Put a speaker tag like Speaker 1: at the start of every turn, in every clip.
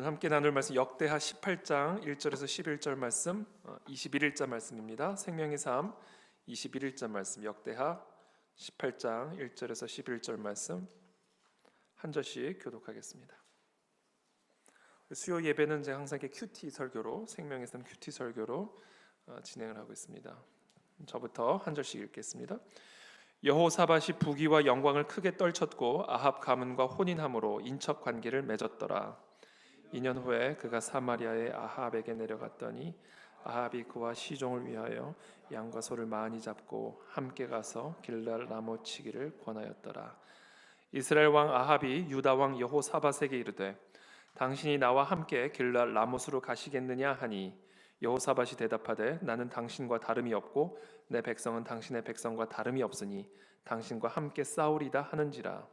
Speaker 1: 오늘 함께 나눌 말씀 역대하 18장 1절에서 11절 말씀, 21일자 말씀입니다. 생명의 삶 21일자 말씀, 역대하 18장 1절에서 11절 말씀 한 절씩 교독하겠습니다. 수요 예배는 제가 항상 이렇게 큐티 설교로, 생명의 삶 큐티 설교로 진행을 하고 있습니다. 저부터 한 절씩 읽겠습니다. 여호사밧이 부귀와 영광을 크게 떨쳤고 아합 가문과 혼인함으로 인척 관계를 맺었더라. 2년 후에 그가 사마리아의 아합에게 내려갔더니 아합이 그와 시종을 위하여 양과 소를 많이 잡고 함께 가서 길랄 라못 치기를 권하였더라. 이스라엘 왕 아합이 유다 왕 여호사밧에게 이르되 당신이 나와 함께 길랄 라못으로 가시겠느냐 하니 여호사밧이 대답하되 나는 당신과 다름이 없고 내 백성은 당신의 백성과 다름이 없으니 당신과 함께 싸우리다 하는지라.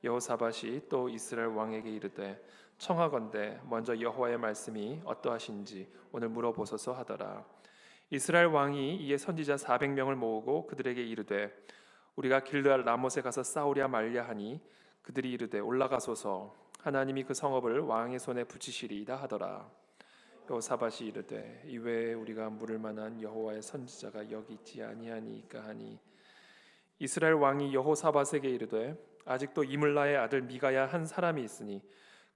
Speaker 1: 여호사밧이 또 이스라엘 왕에게 이르되 청하건대 먼저 여호와의 말씀이 어떠하신지 오늘 물어보소서 하더라. 이스라엘 왕이 이에 선지자 400명을 모으고 그들에게 이르되 우리가 길르알 라못에 가서 싸우랴 말랴 하니 그들이 이르되 올라가소서 하나님이 그 성읍을 왕의 손에 붙이시리이다 하더라. 여호사밧이 이르되 이외에 우리가 물을 만한 여호와의 선지자가 여기 있지 아니하니까 하니 이스라엘 왕이 여호사밧에게 이르되 아직도 이물라의 아들 미가야 한 사람이 있으니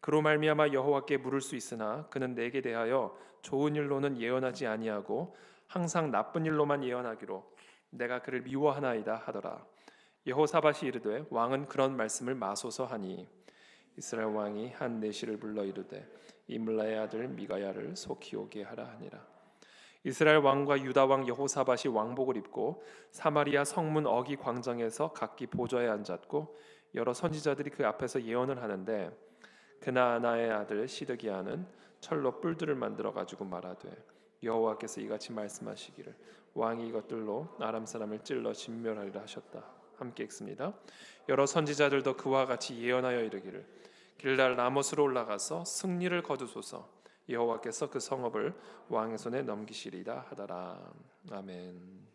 Speaker 1: 그로 말미암아 여호와께 물을 수 있으나 그는 내게 대하여 좋은 일로는 예언하지 아니하고 항상 나쁜 일로만 예언하기로 내가 그를 미워하나이다 하더라. 여호사밧이 이르되 왕은 그런 말씀을 마소서 하니 이스라엘 왕이 한 내시를 불러 이르되 이물라의 아들 미가야를 속히 오게 하라 하니라. 이스라엘 왕과 유다 왕 여호사밧이 왕복을 입고 사마리아 성문 어기 광장에서 각기 보좌에 앉았고 여러 선지자들이 그 앞에서 예언을 하는데 그나아나의 아들 시드기야는 철로 뿔들을 만들어 가지고 말하되 여호와께서 이같이 말씀하시기를 왕이 이것들로 아람 사람을 찔러 진멸하리라 하셨다. 함께 읽습니다. 여러 선지자들도 그와 같이 예언하여 이르기를 길랄 라못으로 올라가서 승리를 거두소서 여호와께서 그 성읍을 왕의 손에 넘기시리다 하더라. 아멘.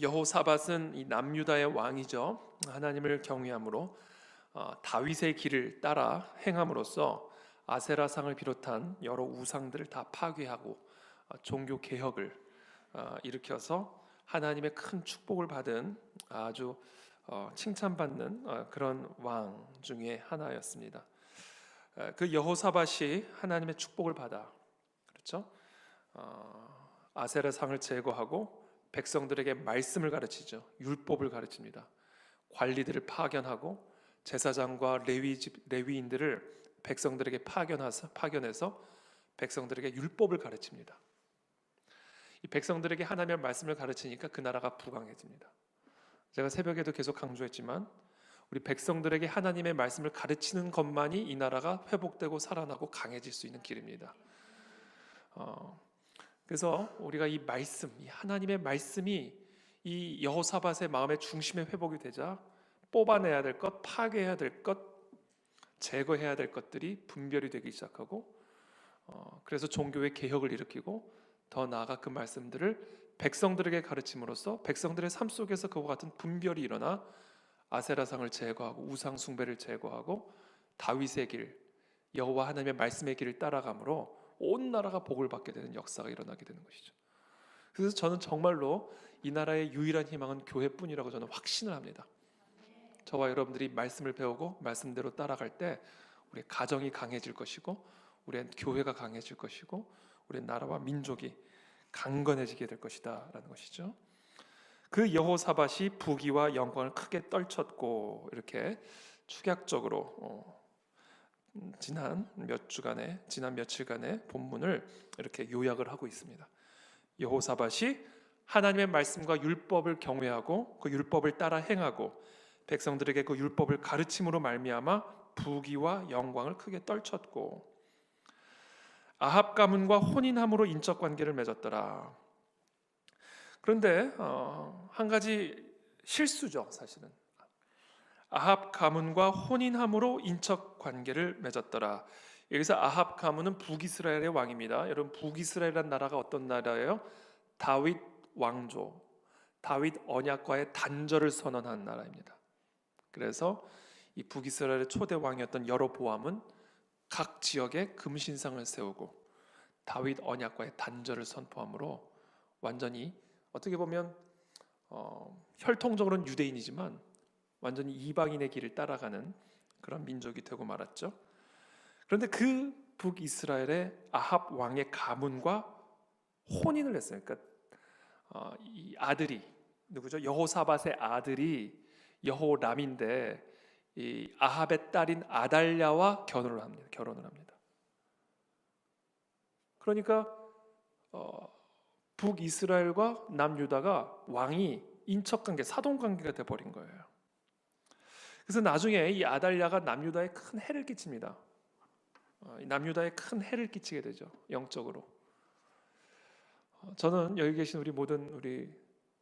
Speaker 1: 여호사밧은 이 남유다의 왕이죠. 하나님을 경외함으로 다윗의 길을 따라 행함으로써 아세라상을 비롯한 여러 우상들을 다 파괴하고 종교 개혁을 일으켜서 하나님의 큰 축복을 받은 아주 칭찬받는 그런 왕 중에 하나였습니다. 그 여호사밧이 하나님의 축복을 받아 그렇죠? 아세라상을 제거하고 백성들에게 말씀을 가르치죠. 율법을 가르칩니다. 관리들을 파견하고 제사장과 레위인들을 백성들에게 파견해서 백성들에게 율법을 가르칩니다. 이 백성들에게 하나님의 말씀을 가르치니까 그 나라가 부강해집니다. 제가 새벽에도 계속 강조했지만 우리 백성들에게 하나님의 말씀을 가르치는 것만이 이 나라가 회복되고 살아나고 강해질 수 있는 길입니다. 그래서 우리가 이 말씀, 이 하나님의 말씀이 이 여호사밧의 마음의 중심에 회복이 되자 뽑아내야 될 것, 파괴해야 될 것, 제거해야 될 것들이 분별이 되기 시작하고 그래서 종교의 개혁을 일으키고 더 나아가 그 말씀들을 백성들에게 가르침으로써 백성들의 삶 속에서 그와 같은 분별이 일어나 아세라상을 제거하고 우상 숭배를 제거하고 다윗의 길, 여호와 하나님의 말씀의 길을 따라가므로 온 나라가 복을 받게 되는 역사가 일어나게 되는 것이죠. 그래서 저는 정말로 이 나라의 유일한 희망은 교회뿐이라고 저는 확신을 합니다. 저와 여러분들이 말씀을 배우고 말씀대로 따라갈 때 우리의 가정이 강해질 것이고 우리의 교회가 강해질 것이고 우리의 나라와 민족이 강건해지게 될 것이다 라는 것이죠. 그 여호사밧이 부귀와 영광을 크게 떨쳤고 이렇게 축약적으로 지난 며칠간의 본문을 이렇게 요약을 하고 있습니다. 여호사밧이 하나님의 말씀과 율법을 경외하고 그 율법을 따라 행하고 백성들에게 그 율법을 가르침으로 말미암아 부귀와 영광을 크게 떨쳤고 아합 가문과 혼인함으로 인적 관계를 맺었더라. 그런데 한 가지 실수죠. 사실은 아합 가문과 혼인함으로 인척 관계를 맺었더라. 여기서 아합 가문은 북이스라엘의 왕입니다. 여러분 북이스라엘이라는 나라가 어떤 나라예요? 다윗 왕조, 다윗 언약과의 단절을 선언한 나라입니다. 그래서 이 북이스라엘의 초대 왕이었던 여로보암은 각 지역에 금신상을 세우고 다윗 언약과의 단절을 선포함으로 완전히 어떻게 보면 혈통적으로는 유대인이지만 완전히 이방인의 길을 따라가는 그런 민족이 되고 말았죠. 그런데 그 북이스라엘의 아합 왕의 가문과 혼인을 했어요. 그러니까 이 아들이 누구죠? 여호사밧의 아들이 여호람인데 이 아합의 딸인 아달랴와 결혼을 합니다. 그러니까 북이스라엘과 남유다가 왕이 인척관계, 사돈관계가 돼버린 거예요. 그래서 나중에 이 아달랴가 남유다에 큰 해를 끼칩니다. 남유다에 큰 해를 끼치게 되죠. 영적으로. 저는 여기 계신 우리 모든 우리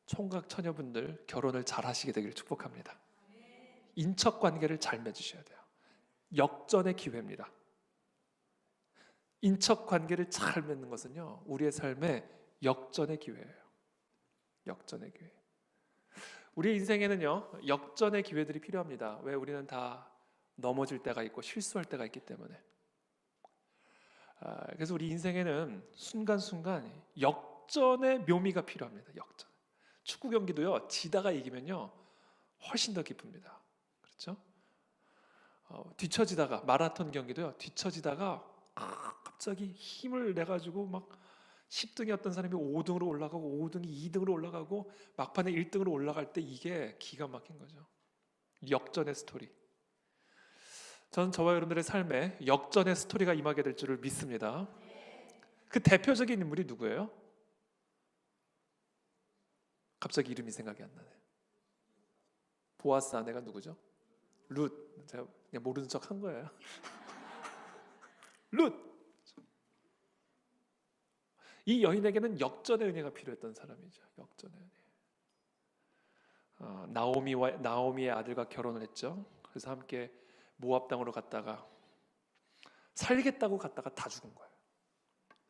Speaker 1: 총각 처녀분들 결혼을 잘 하시게 되기를 축복합니다. 인척 관계를 잘 맺으셔야 돼요. 역전의 기회입니다. 인척 관계를 잘 맺는 것은요, 우리의 삶의 역전의 기회예요. 역전의 기회. 우리 인생에는요, 역전의 기회들이 필요합니다. 왜? 우리는 다 넘어질 때가 있고 실수할 때가 있기 때문에. 그래서 우리 인생에는 순간순간 역전의 묘미가 필요합니다. 역전. 축구 경기도요, 지다가 이기면요 훨씬 더 기쁩니다. 그렇죠? 뒤처지다가, 마라톤 경기도요, 뒤처지다가 갑자기 힘을 내 가지고 막 10등이 어떤 사람이 5등으로 올라가고 5등이 2등으로 올라가고 막판에 1등으로 올라갈 때 이게 기가 막힌 거죠. 역전의 스토리. 저는 저와 여러분들의 삶에 역전의 스토리가 임하게 될 줄을 믿습니다. 그 대표적인 인물이 누구예요? 갑자기 이름이 생각이 안 나네. 보아스 아내가 누구죠? 룻. 제가 그냥 모르는 척 한 거예요. 룻. 이 여인에게는 역전의 은혜가 필요했던 사람이죠. 역전의 은혜. 나오미의 아들과 결혼을 했죠. 그래서 함께 모압 땅으로 갔다가 살겠다고 갔다가 다 죽은 거예요.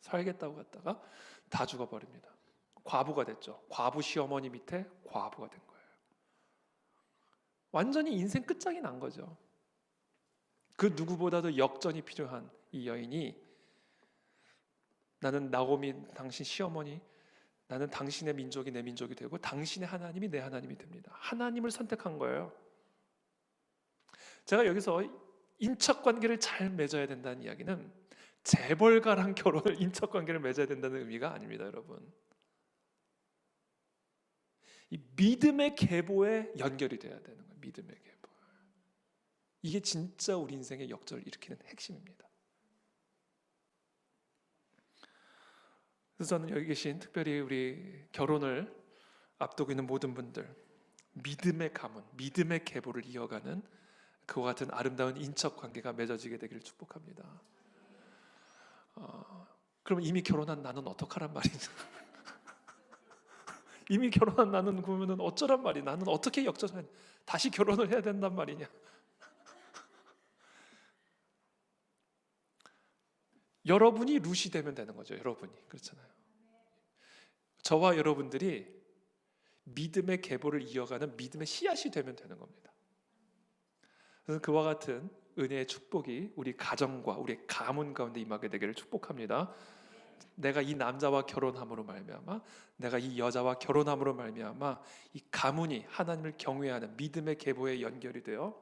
Speaker 1: 살겠다고 갔다가 다 죽어버립니다. 과부가 됐죠. 과부 시어머니 밑에 과부가 된 거예요. 완전히 인생 끝장이 난 거죠. 그 누구보다도 역전이 필요한 이 여인이 나는 나오미 당신 시어머니, 나는 당신의 민족이 내 민족이 되고 당신의 하나님이 내 하나님이 됩니다. 하나님을 선택한 거예요. 제가 여기서 인척관계를 잘 맺어야 된다는 이야기는 재벌가랑 결혼을 인척관계를 맺어야 된다는 의미가 아닙니다, 여러분. 이 믿음의 계보에 연결이 돼야 되는 거예요. 믿음의 계보. 이게 진짜 우리 인생의 역전을 일으키는 핵심입니다. 그래서 저는 여기 계신 특별히 우리 결혼을 앞두고 있는 모든 분들, 믿음의 가문, 믿음의 계보를 이어가는 그와 같은 아름다운 인척 관계가 맺어지게 되기를 축복합니다. 그럼 이미 결혼한 나는 어떡하란 말이냐? 이미 결혼한 나는 그러면은 어쩌란 말이? 나는 어떻게 역전해? 다시 결혼을 해야 된단 말이냐? 여러분이 룻이 되면 되는 거죠. 여러분이 그렇잖아요. 저와 여러분들이 믿음의 계보를 이어가는 믿음의 씨앗이 되면 되는 겁니다. 그래서 그와 같은 은혜의 축복이 우리 가정과 우리 가문 가운데 임하게 되기를 축복합니다. 내가 이 남자와 결혼함으로 말미암아, 내가 이 여자와 결혼함으로 말미암아 이 가문이 하나님을 경외하는 믿음의 계보에 연결이 되어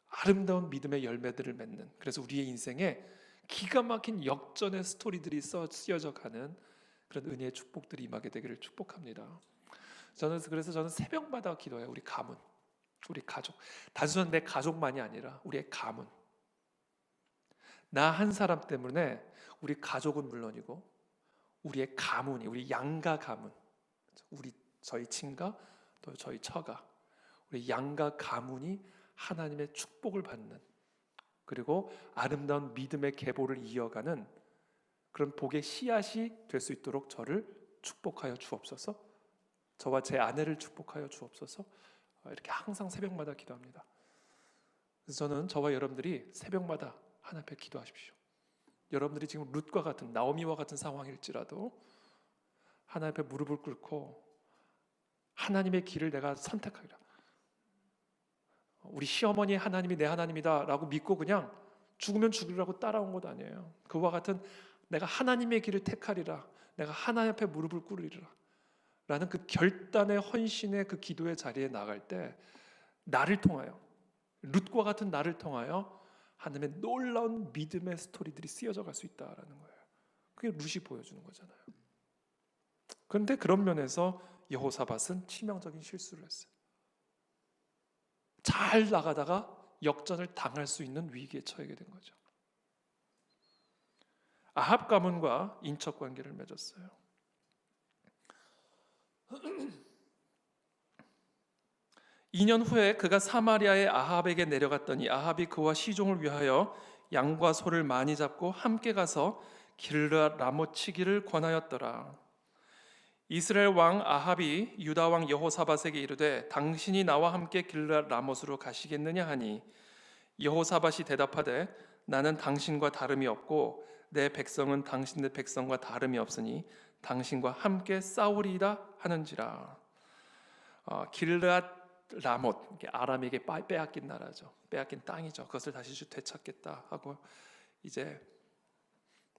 Speaker 1: 아름다운 믿음의 열매들을 맺는, 그래서 우리의 인생에 기가 막힌 역전의 스토리들이 쓰여져 가는 그런 은혜의 축복들이 임하게 되기를 축복합니다. 그래서 저는 새벽마다 기도해요. 우리 가문, 우리 가족, 단순한 내 가족만이 아니라 우리의 가문. 나 한 사람 때문에 우리 가족은 물론이고 우리의 가문이, 우리 양가 가문, 저희 친가 또 저희 처가, 우리 양가 가문이 하나님의 축복을 받는, 그리고 아름다운 믿음의 계보를 이어가는 그런 복의 씨앗이 될 수 있도록 저를 축복하여 주옵소서. 저와 제 아내를 축복하여 주옵소서. 이렇게 항상 새벽마다 기도합니다. 그래서 저는 저와 여러분들이 새벽마다 하나님 앞에 기도하십시오. 여러분들이 지금 룻과 같은, 나오미와 같은 상황일지라도 하나님 앞에 무릎을 꿇고 하나님의 길을 내가 선택하리라. 우리 시어머니 하나님이 내 하나님이다라고 믿고 그냥 죽으면 죽으라고 따라온 것 아니에요. 그와 같은 내가 하나님의 길을 택하리라, 내가 하나님 앞에 무릎을 꿇으리라 라는 그 결단의 헌신의 그 기도의 자리에 나갈 때 나를 통하여, 룻과 같은 나를 통하여 하나님의 놀라운 믿음의 스토리들이 쓰여져 갈 수 있다라는 거예요. 그게 룻이 보여주는 거잖아요. 그런데 그런 면에서 여호사밧은 치명적인 실수를 했어요. 잘 나가다가 역전을 당할 수 있는 위기에 처하게 된 거죠. 아합 가문과 인척 관계를 맺었어요. 2년 후에 그가 사마리아의 아합에게 내려갔더니 아합이 그와 시종을 위하여 양과 소를 많이 잡고 함께 가서 길르앗 라못 치기를 권하였더라. 이스라엘 왕 아합이 유다 왕 여호사밧에게 이르되 당신이 나와 함께 길르앗 라못으로 가시겠느냐 하니 여호사밧이 대답하되 나는 당신과 다름이 없고 내 백성은 당신의 백성과 다름이 없으니 당신과 함께 싸우리이다 하는지라. 길르앗 라못, 아람에게 빼앗긴 나라죠. 빼앗긴 땅이죠. 그것을 다시 되찾겠다 하고 이제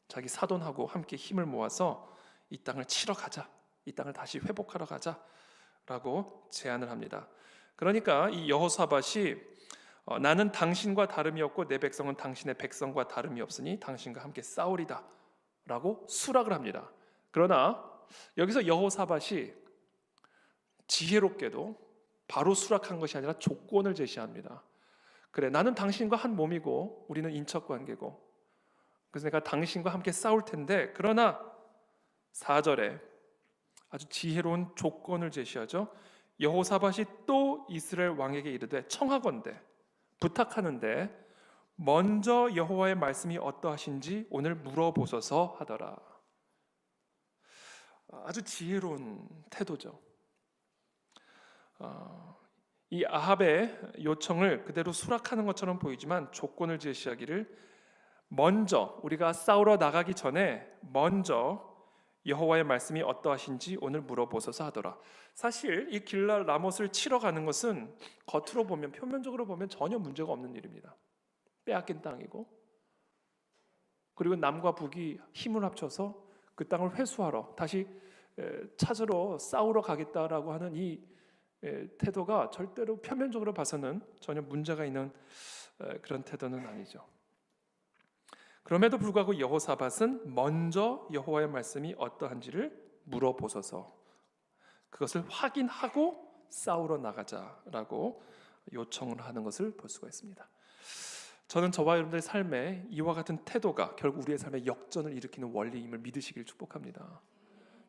Speaker 1: 자기 사돈하고 함께 힘을 모아서 이 땅을 치러 가자, 이 땅을 다시 회복하러 가자라고 제안을 합니다. 그러니까 이 여호사밧이 나는 당신과 다름이 없고 내 백성은 당신의 백성과 다름이 없으니 당신과 함께 싸우리다 라고 수락을 합니다. 그러나 여기서 여호사밧이 지혜롭게도 바로 수락한 것이 아니라 조건을 제시합니다. 그래, 나는 당신과 한 몸이고 우리는 인척관계고 그래서 내가 당신과 함께 싸울 텐데, 그러나 4절에 아주 지혜로운 조건을 제시하죠. 여호사밧이 또 이스라엘 왕에게 이르되 청하건대, 부탁하는데 먼저 여호와의 말씀이 어떠하신지 오늘 물어보소서 하더라. 아주 지혜로운 태도죠. 이 아합의 요청을 그대로 수락하는 것처럼 보이지만 조건을 제시하기를, 먼저 우리가 싸우러 나가기 전에 먼저 여호와의 말씀이 어떠하신지 오늘 물어보소서 하더라. 사실 이 길르앗 라못을 치러 가는 것은 겉으로 보면, 표면적으로 보면 전혀 문제가 없는 일입니다. 빼앗긴 땅이고, 그리고 남과 북이 힘을 합쳐서 그 땅을 회수하러 다시 찾으러 싸우러 가겠다라고 하는 이 태도가 절대로 표면적으로 봐서는 전혀 문제가 있는 그런 태도는 아니죠. 그럼에도 불구하고 여호사밧은 먼저 여호와의 말씀이 어떠한지를 물어보소서, 그것을 확인하고 싸우러 나가자라고 요청을 하는 것을 볼 수가 있습니다. 저는 저와 여러분들의 삶에 이와 같은 태도가 결국 우리의 삶에 역전을 일으키는 원리임을 믿으시길 축복합니다.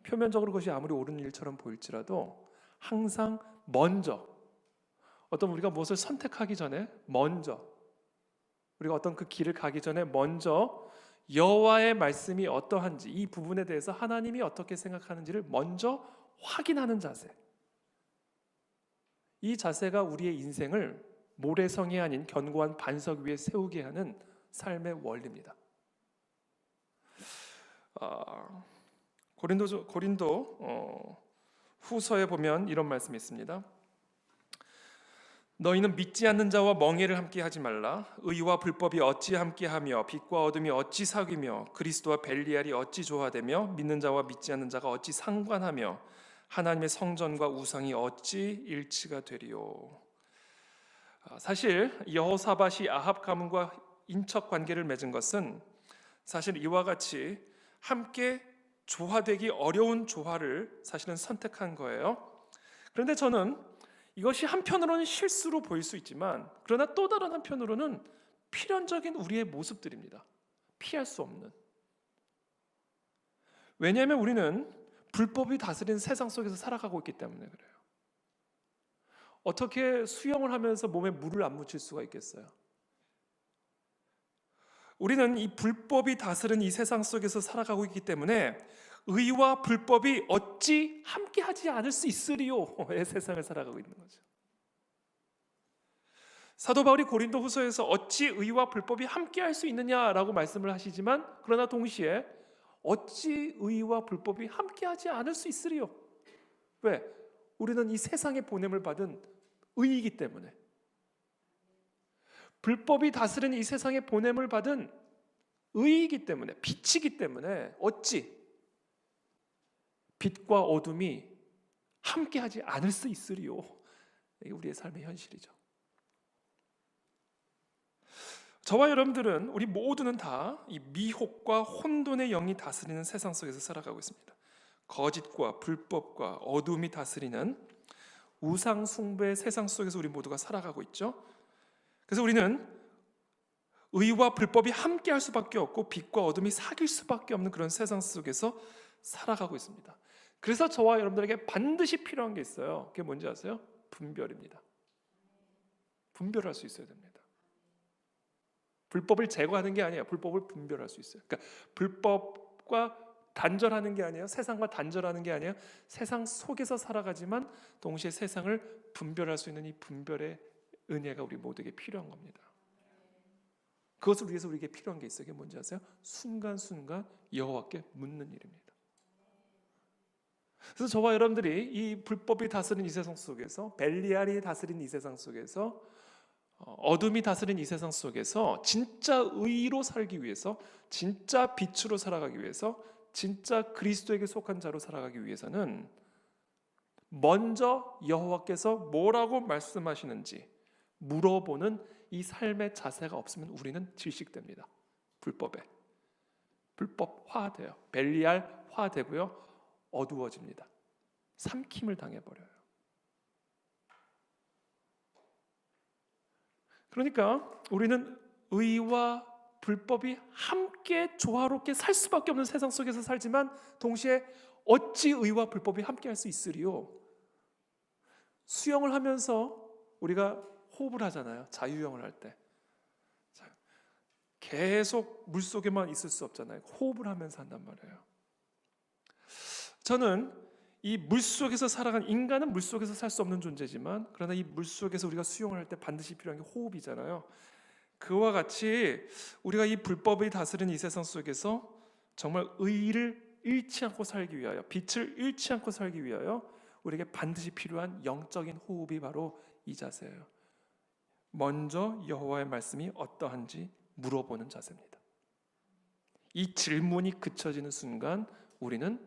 Speaker 1: 표면적으로 그것이 아무리 옳은 일처럼 보일지라도 항상 먼저, 어떤 우리가 무엇을 선택하기 전에 먼저, 우리가 어떤 그 길을 가기 전에 먼저 여호와의 말씀이 어떠한지, 이 부분에 대해서 하나님이 어떻게 생각하는지를 먼저 확인하는 자세, 이 자세가 우리의 인생을 모래성이 아닌 견고한 반석 위에 세우게 하는 삶의 원리입니다. 고린도 후서에 보면 이런 말씀이 있습니다. 너희는 믿지 않는 자와 멍에를 함께 하지 말라. 의와 불법이 어찌 함께하며 빛과 어둠이 어찌 사귀며 그리스도와 벨리알이 어찌 조화되며 믿는 자와 믿지 않는 자가 어찌 상관하며 하나님의 성전과 우상이 어찌 일치가 되리요. 사실 여호사밧이 아합 가문과 인척 관계를 맺은 것은 사실 이와 같이 함께 조화되기 어려운 조화를 사실은 선택한 거예요. 그런데 저는 이것이 한편으로는 실수로 보일 수 있지만, 그러나 또 다른 한편으로는 필연적인 우리의 모습들입니다. 피할 수 없는. 왜냐하면 우리는 불법이 다스리는 세상 속에서 살아가고 있기 때문에 그래요. 어떻게 수영을 하면서 몸에 물을 안 묻힐 수가 있겠어요? 우리는 이 불법이 다스리는 이 세상 속에서 살아가고 있기 때문에 의와 불법이 어찌 함께하지 않을 수 있으리요의 세상을 살아가고 있는 거죠. 사도 바울이 고린도 후서에서 어찌 의와 불법이 함께할 수 있느냐라고 말씀을 하시지만, 그러나 동시에 어찌 의와 불법이 함께하지 않을 수 있으리요. 왜? 우리는 이 세상의 보냄을 받은 의이기 때문에. 불법이 다스리는 이 세상에 보냄을 받은 의이기 때문에, 빛이기 때문에 어찌 빛과 어둠이 함께하지 않을 수 있으리요. 이게 우리의 삶의 현실이죠. 저와 여러분들은, 우리 모두는 다 이 미혹과 혼돈의 영이 다스리는 세상 속에서 살아가고 있습니다. 거짓과 불법과 어둠이 다스리는 우상 숭배의 세상 속에서 우리 모두가 살아가고 있죠. 그래서 우리는 의와 불법이 함께할 수밖에 없고 빛과 어둠이 사귈 수밖에 없는 그런 세상 속에서 살아가고 있습니다. 그래서 저와 여러분들에게 반드시 필요한 게 있어요. 그게 뭔지 아세요? 분별입니다. 분별할 수 있어야 됩니다. 불법을 제거하는 게 아니에요. 불법을 분별할 수 있어요. 그러니까 불법과 단절하는 게 아니에요. 세상과 단절하는 게 아니에요. 세상 속에서 살아가지만 동시에 세상을 분별할 수 있는 이 분별의 은혜가 우리 모두에게 필요한 겁니다. 그것을 위해서 우리에게 필요한 게 있어요. 그게 뭔지 아세요? 순간순간 여호와께 묻는 일입니다. 그래서 저와 여러분들이 이 불법이 다스린 이 세상 속에서, 벨리알이 다스린 이 세상 속에서, 어둠이 다스린 이 세상 속에서 진짜 의로 살기 위해서, 진짜 빛으로 살아가기 위해서, 진짜 그리스도에게 속한 자로 살아가기 위해서는 먼저 여호와께서 뭐라고 말씀하시는지 물어보는 이 삶의 자세가 없으면 우리는 질식됩니다. 불법화돼요. 벨리알화되고요, 어두워집니다. 삼킴을 당해버려요. 그러니까 우리는 의와 불법이 함께 조화롭게 살 수밖에 없는 세상 속에서 살지만 동시에 어찌 의와 불법이 함께 할 수 있으리요? 수영을 하면서 우리가 호흡을 하잖아요. 자유형을 할 때 계속 물속에만 있을 수 없잖아요. 호흡을 하면서 한단 말이에요. 저는 이 물속에서 살아간, 인간은 물속에서 살 수 없는 존재지만 그러나 이 물속에서 우리가 수영을 할 때 반드시 필요한 게 호흡이잖아요. 그와 같이 우리가 이 불법이 다스리는 이 세상 속에서 정말 의를 잃지 않고 살기 위하여, 빛을 잃지 않고 살기 위하여 우리에게 반드시 필요한 영적인 호흡이 바로 이 자세예요. 먼저 여호와의 말씀이 어떠한지 물어보는 자세입니다. 이 질문이 그쳐지는 순간 우리는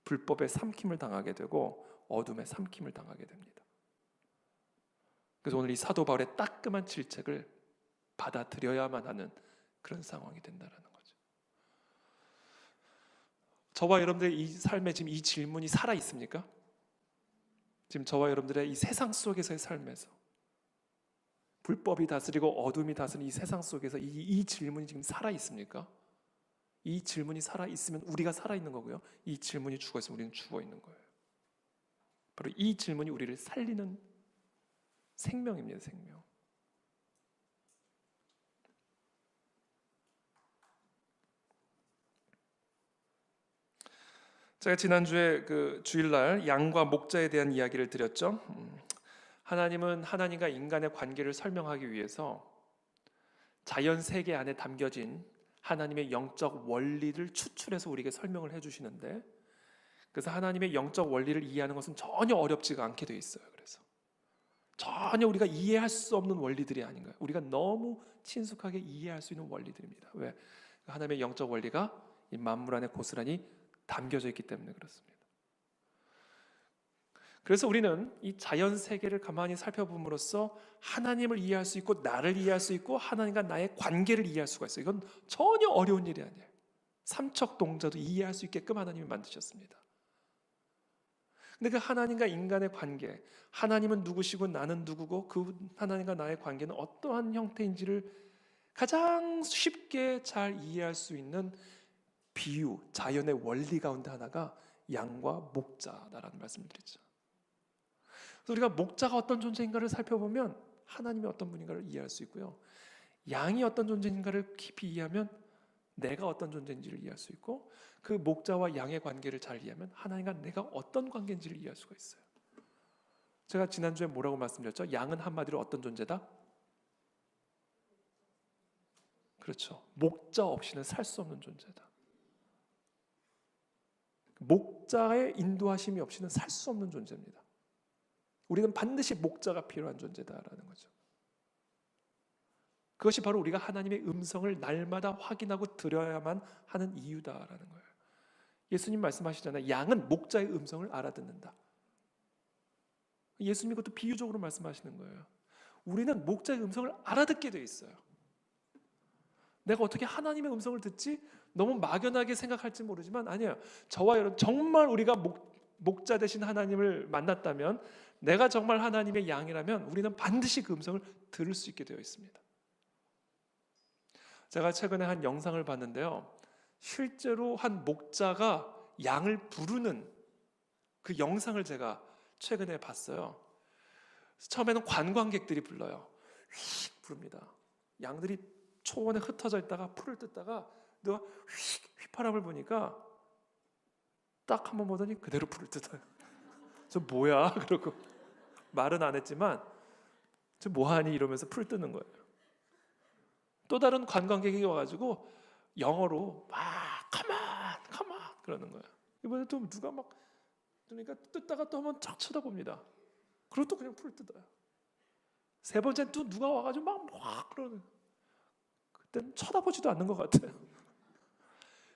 Speaker 1: 불법의 삼킴을 당하게 되고 어둠의 삼킴을 당하게 됩니다. 그래서 오늘 이 사도 바울의 따끔한 질책을 받아들여야만 하는 그런 상황이 된다는 거죠. 저와 여러분들의 이 삶에 지금 이 질문이 살아 있습니까? 지금 저와 여러분들의 이 세상 속에서의 삶에서, 불법이 다스리고 어둠이 다스리는 이 세상 속에서 이 질문이 지금 살아 있습니까? 이 질문이 살아 있으면 우리가 살아 있는 거고요. 이 질문이 죽어 있으면 우리는 죽어 있는 거예요. 바로 이 질문이 우리를 살리는 생명입니다. 생명. 제가 지난주에 그 주일날 양과 목자에 대한 이야기를 드렸죠. 하나님은 하나님과 인간의 관계를 설명하기 위해서 자연 세계 안에 담겨진 하나님의 영적 원리를 추출해서 우리에게 설명을 해주시는데, 그래서 하나님의 영적 원리를 이해하는 것은 전혀 어렵지가 않게 돼 있어요. 그래서 전혀 우리가 이해할 수 없는 원리들이 아닌가요? 우리가 너무 친숙하게 이해할 수 있는 원리들입니다. 왜? 하나님의 영적 원리가 이 만물 안에 고스란히 담겨져 있기 때문에 그렇습니다. 그래서 우리는 이 자연 세계를 가만히 살펴봄으로써 하나님을 이해할 수 있고 나를 이해할 수 있고 하나님과 나의 관계를 이해할 수가 있어요. 이건 전혀 어려운 일이 아니에요. 삼척 동자도 이해할 수 있게끔 하나님이 만드셨습니다. 근데 그 하나님과 인간의 관계, 하나님은 누구시고 나는 누구고 그 하나님과 나의 관계는 어떠한 형태인지를 가장 쉽게 잘 이해할 수 있는 비유, 자연의 원리 가운데 하나가 양과 목자다라는 말씀을 드렸죠. 그래서 우리가 목자가 어떤 존재인가를 살펴보면 하나님이 어떤 분인가를 이해할 수 있고요. 양이 어떤 존재인가를 깊이 이해하면 내가 어떤 존재인지를 이해할 수 있고, 그 목자와 양의 관계를 잘 이해하면 하나님과 내가 어떤 관계인지를 이해할 수가 있어요. 제가 지난주에 뭐라고 말씀드렸죠? 양은 한마디로 어떤 존재다? 그렇죠. 목자 없이는 살 수 없는 존재다. 목자의 인도하심이 없이는 살 수 없는 존재입니다. 우리는 반드시 목자가 필요한 존재다라는 거죠. 그것이 바로 우리가 하나님의 음성을 날마다 확인하고 들어야만 하는 이유다라는 거예요. 예수님 말씀하시잖아요. 양은 목자의 음성을 알아듣는다. 예수님이 그것도 비유적으로 말씀하시는 거예요. 우리는 목자의 음성을 알아듣게 돼 있어요. 내가 어떻게 하나님의 음성을 듣지? 너무 막연하게 생각할지 모르지만 아니에요. 저와 여러분 정말 우리가 목자 되신 하나님을 만났다면, 내가 정말 하나님의 양이라면 우리는 반드시 그 음성을 들을 수 있게 되어 있습니다. 제가 최근에 한 영상을 봤는데요, 실제로 한 목자가 양을 부르는 그 영상을 제가 최근에 봤어요. 처음에는 관광객들이 불러요. 휙 부릅니다. 양들이 초원에 흩어져 있다가 풀을 뜯다가 누가 휘파람을 보니까 딱 한 번 보더니 그대로 풀을 뜯어요. 저 뭐야? 그러고 말은 안 했지만 저 뭐하니? 이러면서 풀 뜯는 거예요. 또 다른 관광객이 와가지고 영어로 막 come on 그러는 거예요. 이번에 또 누가 막 그러니까 뜯다가 또 한번 쫙 쳐다봅니다. 그리고 또 그냥 풀을 뜯어요. 세 번째는 또 누가 와가지고 막 그러는 거예요. 그때는 쳐다보지도 않는 것 같아요.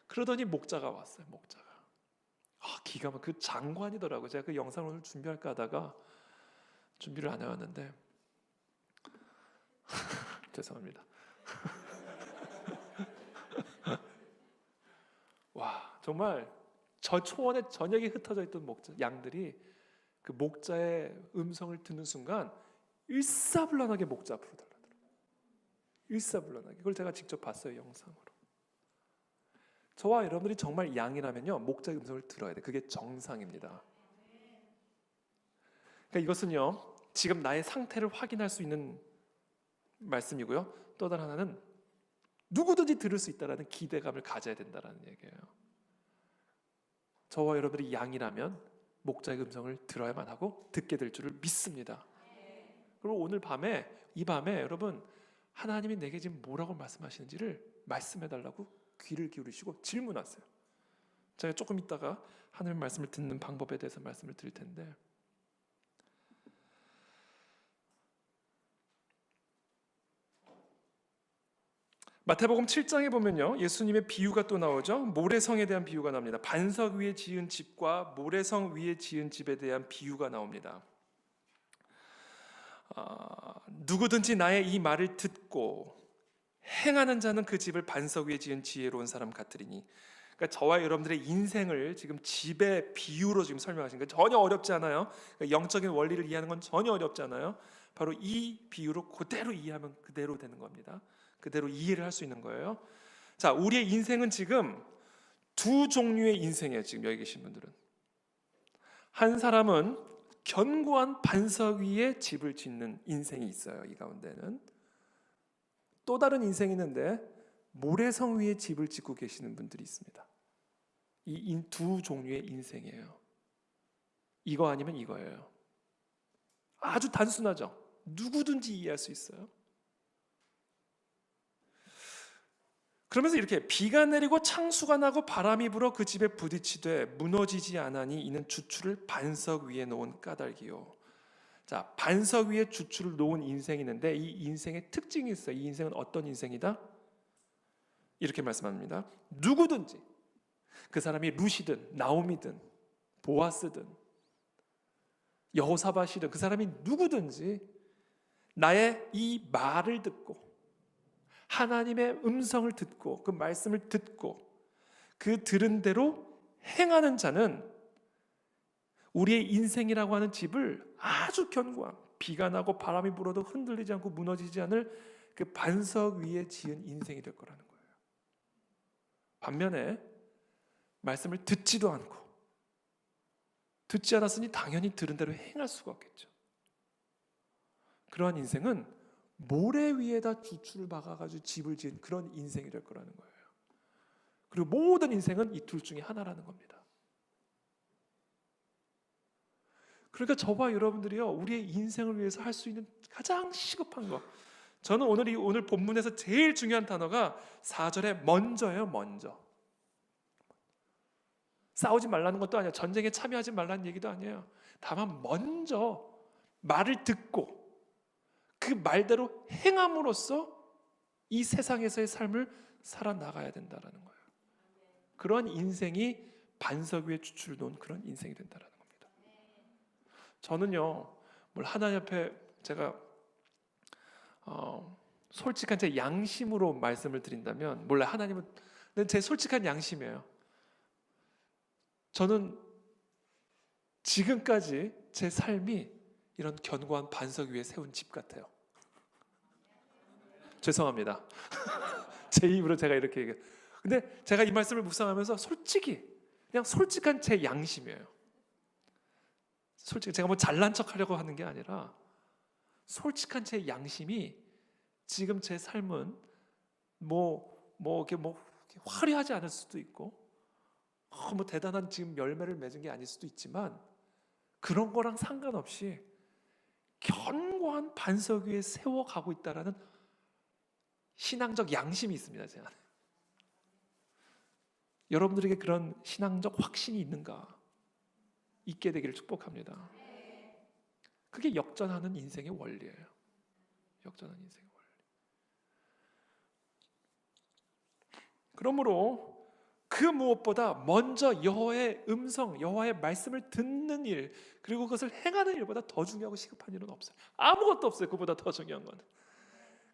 Speaker 1: 그러더니 목자가 왔어요. 목자가. 기가 막 그 장관이더라고요. 제가 그 영상을 오늘 준비할까 하다가 준비를 안 해왔는데 죄송합니다. 와, 정말 저 초원에 저녁에 흩어져 있던 양들이 그 목자의 음성을 듣는 순간 일사불란하게 목자 앞으로 달려들어요. 일사불란하게. 그걸 제가 직접 봤어요, 영상으로. 저와 여러분들이 정말 양이라면요, 목자의 음성을 들어야 돼요. 그게 정상입니다. 그러니까 이것은요, 지금 나의 상태를 확인할 수 있는 말씀이고요. 또 다른 하나는 누구든지 들을 수 있다는 기대감을 가져야 된다는 얘기예요. 저와 여러분들이 양이라면 목자의 음성을 들어야만 하고 듣게 될 줄을 믿습니다. 그리고 오늘 밤에, 이 밤에 여러분 하나님이 내게 지금 뭐라고 말씀하시는지를 말씀해달라고 귀를 기울이시고 질문하세요. 제가 조금 있다가 하나님 말씀을 듣는 방법에 대해서 말씀을 드릴 텐데, 마태복음 7장에 보면요, 예수님의 비유가 또 나오죠. 모래성에 대한 비유가 나옵니다. 반석 위에 지은 집과 모래성 위에 지은 집에 대한 비유가 나옵니다. 누구든지 나의 이 말을 듣고 행하는 자는 그 집을 반석 위에 지은 지혜로운 사람 같으리니. 그러니까 저와 여러분들의 인생을 지금 집의 비유로 지금 설명하신 거예요. 전혀 어렵지 않아요. 그러니까 영적인 원리를 이해하는 건 전혀 어렵지 않아요. 바로 이 비유로 그대로 이해하면 그대로 되는 겁니다. 그대로 이해를 할 수 있는 거예요. 자, 우리의 인생은 지금 두 종류의 인생이에요. 지금 여기 계신 분들은. 한 사람은 견고한 반석 위에 집을 짓는 인생이 있어요. 이 가운데는. 또 다른 인생이 있는데 모래성 위에 집을 짓고 계시는 분들이 있습니다. 이 두 종류의 인생이에요. 이거 아니면 이거예요. 아주 단순하죠. 누구든지 이해할 수 있어요. 그러면서 이렇게 비가 내리고 창수가 나고 바람이 불어 그 집에 부딪히되 무너지지 않으니 이는 주추를 반석 위에 놓은 까닭이요. 자, 반석 위에 주추를 놓은 인생이 있는데 이 인생의 특징이 있어요. 이 인생은 어떤 인생이다? 이렇게 말씀합니다. 누구든지, 그 사람이 룻이든 나오미든 보아스든 여호사밧이든 그 사람이 누구든지 나의 이 말을 듣고 하나님의 음성을 듣고 그 말씀을 듣고 그 들은 대로 행하는 자는 우리의 인생이라고 하는 집을 아주 견고한, 비가 나고 바람이 불어도 흔들리지 않고 무너지지 않을 그 반석 위에 지은 인생이 될 거라는 거예요. 반면에 말씀을 듣지도 않고 듣지 않았으니 당연히 들은 대로 행할 수가 없겠죠. 그러한 인생은 모래 위에다 주추를 박아가지고 집을 지은 그런 인생이 될 거라는 거예요. 그리고 모든 인생은 이 둘 중에 하나라는 겁니다. 그러니까 저와 여러분들이요, 우리의 인생을 위해서 할 수 있는 가장 시급한 것, 저는 오늘 본문에서 제일 중요한 단어가 4절에 먼저예요. 먼저. 싸우지 말라는 것도 아니에요. 전쟁에 참여하지 말라는 얘기도 아니에요. 다만 먼저 말을 듣고 그 말대로 행함으로써 이 세상에서의 삶을 살아나가야 된다라는 거예요. 그런 인생이 반석 위에 추출 놓은 그런 인생이 된다라는 겁니다. 저는요, 하나님 앞에 제가 솔직한 제 양심으로 말씀을 드린다면, 하나님은 제 솔직한 양심이에요. 저는 지금까지 제 삶이 이런 견고한 반석 위에 세운 집 같아요. 죄송합니다. 제 입으로 제가 이렇게 얘기해요. 근데 제가 이 말씀을 묵상하면서 솔직히 그냥 솔직한 제 양심이에요. 솔직히 제가 잘난 척 하려고 하는 게 아니라 솔직한 제 양심이 지금 제 삶은 이렇게 화려하지 않을 수도 있고 대단한 지금 열매를 맺은 게 아닐 수도 있지만 그런 거랑 상관없이 견고한 반석 위에 세워가고 있다라는 신앙적 양심이 있습니다. 제 안에. 여러분들에게 그런 신앙적 확신이 있는가? 있게 되기를 축복합니다. 그게 역전하는 인생의 원리예요. 역전하는 인생의 원리. 그러므로 그 무엇보다 먼저 여호와의 음성, 여호와의 말씀을 듣는 일, 그리고 그것을 행하는 일보다 더 중요하고 시급한 일은 없어요. 아무것도 없어요. 그보다 더 중요한 건.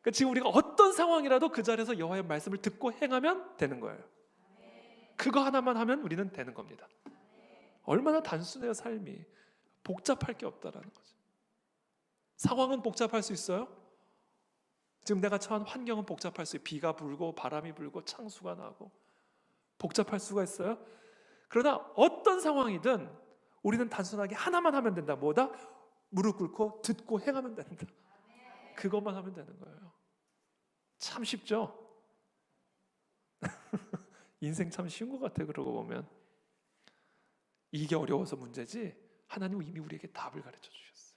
Speaker 1: 그러니까 지금 우리가 어떤 상황이라도 그 자리에서 여호와의 말씀을 듣고 행하면 되는 거예요. 그거 하나만 하면 우리는 되는 겁니다. 얼마나 단순해요. 삶이 복잡할 게 없다라는 거죠. 상황은 복잡할 수 있어요. 지금 내가 처한 환경은 복잡할 수 있어요. 비가 불고 바람이 불고 창수가 나고 복잡할 수가 있어요. 그러나 어떤 상황이든 우리는 단순하게 하나만 하면 된다. 뭐다? 무릎 꿇고 듣고 행하면 된다. 그것만 하면 되는 거예요. 참 쉽죠? 인생 참 쉬운 것 같아요. 그러고 보면 이게 어려워서 문제지 하나님은 이미 우리에게 답을 가르쳐 주셨어요.